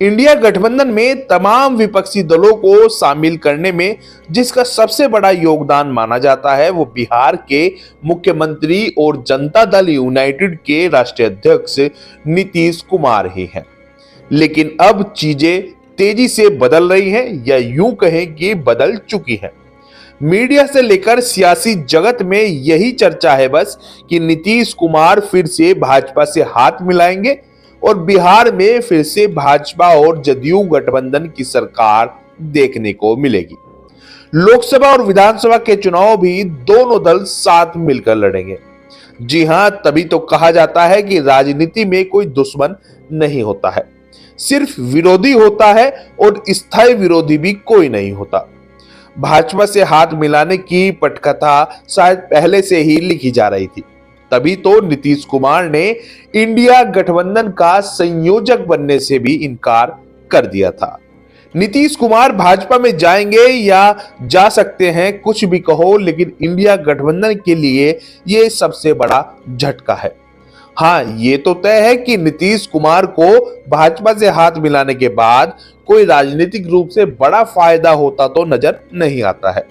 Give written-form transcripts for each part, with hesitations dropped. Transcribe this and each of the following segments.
India गठबंधन में तमाम विपक्षी दलों को शामिल करने में जिसका सबसे बड़ा योगदान माना जाता है वो बिहार के मुख्यमंत्री और जनता दल यूनाइटेड के राष्ट्रीय अध्यक्ष नीतीश कुमार ही हैं। लेकिन अब चीजें तेजी से बदल रही हैं या यूं कहें कि बदल चुकी हैं। मीडिया से लेकर सियासी जगत में यही चर्चा है बस कि नीतीश कुमार फिर से भाजपा से हाथ मिलाएंगे और बिहार में फिर से भाजपा और जदयू गठबंधन की सरकार देखने को मिलेगी। लोकसभा और विधानसभा के चुनाव भी दोनों दल साथ मिलकर लड़ेंगे। जी हां, तभी तो कहा जाता है कि राजनीति में कोई दुश्मन नहीं होता है, सिर्फ विरोधी होता है और स्थायी विरोधी भी कोई नहीं होता। भाजपा से हाथ मिलाने की पटकथा शायद पहले से ही लिखी जा रही थी, तभी तो नीतीश कुमार ने इंडिया गठबंधन का संयोजक बनने से भी इनकार कर दिया था। नीतीश कुमार भाजपा में जाएंगे या जा सकते हैं, कुछ भी कहो, लेकिन इंडिया गठबंधन के लिए यह सबसे बड़ा झटका है। हाँ, ये तो तय है कि नीतीश कुमार को भाजपा से हाथ मिलाने के बाद कोई राजनीतिक रूप से बड़ा फायदा होता तो नजर नहीं आता है,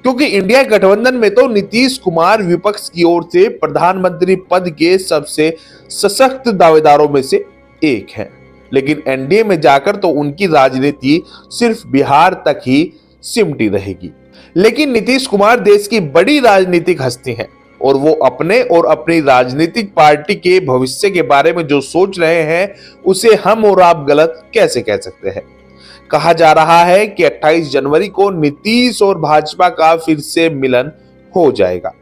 क्योंकि इंडिया गठबंधन में तो नीतीश कुमार विपक्ष की ओर से प्रधानमंत्री पद के सबसे सशक्त दावेदारों में से एक हैं। लेकिन एनडीए में जाकर तो उनकी राजनीति सिर्फ बिहार तक ही सिमटी रहेगी। लेकिन नीतीश कुमार देश की बड़ी राजनीतिक हस्ती हैं और वो अपने और अपनी राजनीतिक पार्टी के भविष्य के बारे में जो सोच रहे हैं उसे हम और आप गलत कैसे कह सकते हैं। कहा जा रहा है कि 28 जनवरी को नीतीश और भाजपा का फिर से मिलन हो जाएगा,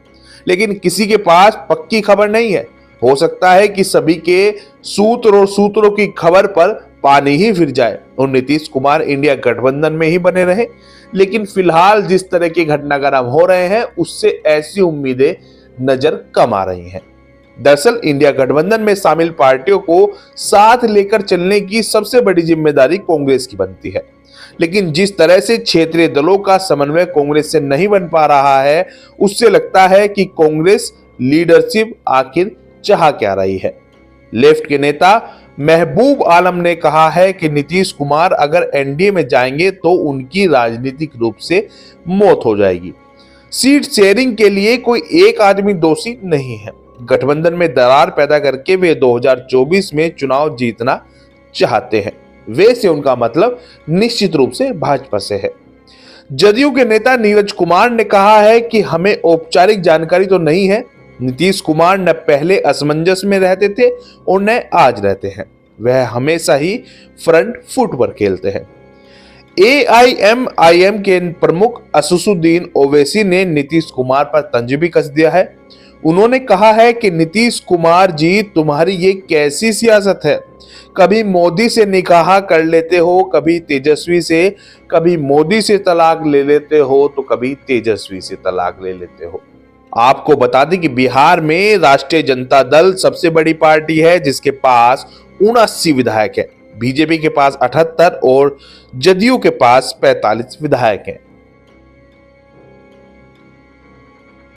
लेकिन किसी के पास पक्की खबर नहीं है। हो सकता है कि सभी के सूत्र और सूत्रों की खबर पर पानी ही फिर जाए और नीतीश कुमार इंडिया गठबंधन में ही बने रहे। लेकिन फिलहाल जिस तरह के घटनाक्रम हो रहे हैं उससे ऐसी उम्मीदें नजर कम आ रही हैं। दरअसल इंडिया गठबंधन में शामिल पार्टियों को साथ लेकर चलने की सबसे बड़ी जिम्मेदारी कांग्रेस की बनती है, लेकिन जिस तरह से क्षेत्रीय दलों का समन्वय कांग्रेस से नहीं बन पा रहा है उससे लगता है कि कांग्रेस लीडरशिप आखिर चाह क्या रही है। लेफ्ट के नेता महबूब आलम ने कहा है कि नीतीश कुमार अगर एनडीए में जाएंगे तो उनकी राजनीतिक रूप से मौत हो जाएगी। सीट शेयरिंग के लिए कोई एक आदमी दोषी नहीं है। गठबंधन में दरार पैदा करके वे 2024 में चुनाव जीतना चाहते हैं। वैसे उनका मतलब निश्चित रूप से भाजपा से है। जदयू के नेता नीरज कुमार ने कहा है कि हमें औपचारिक जानकारी तो नहीं है। नीतीश कुमार न पहले असमंजस में रहते थे और न आज रहते हैं। वह हमेशा ही फ्रंट फुट पर खेलते हैं। AIMIM के प्रमुख असदुद्दीन ओवैसी ने नीतीश कुमार पर तंज भी कस दिया है। उन्होंने कहा है कि नीतीश कुमार जी, तुम्हारी ये कैसी सियासत है? कभी मोदी से निकाह कर लेते हो, कभी तेजस्वी से, कभी मोदी से तलाक ले लेते हो तो कभी तेजस्वी से तलाक ले लेते हो। आपको बता दें कि बिहार में राष्ट्रीय जनता दल सबसे बड़ी पार्टी है जिसके पास 79 विधायक है। बीजेपी के पास 78 और जदयू के पास 45 विधायक हैं।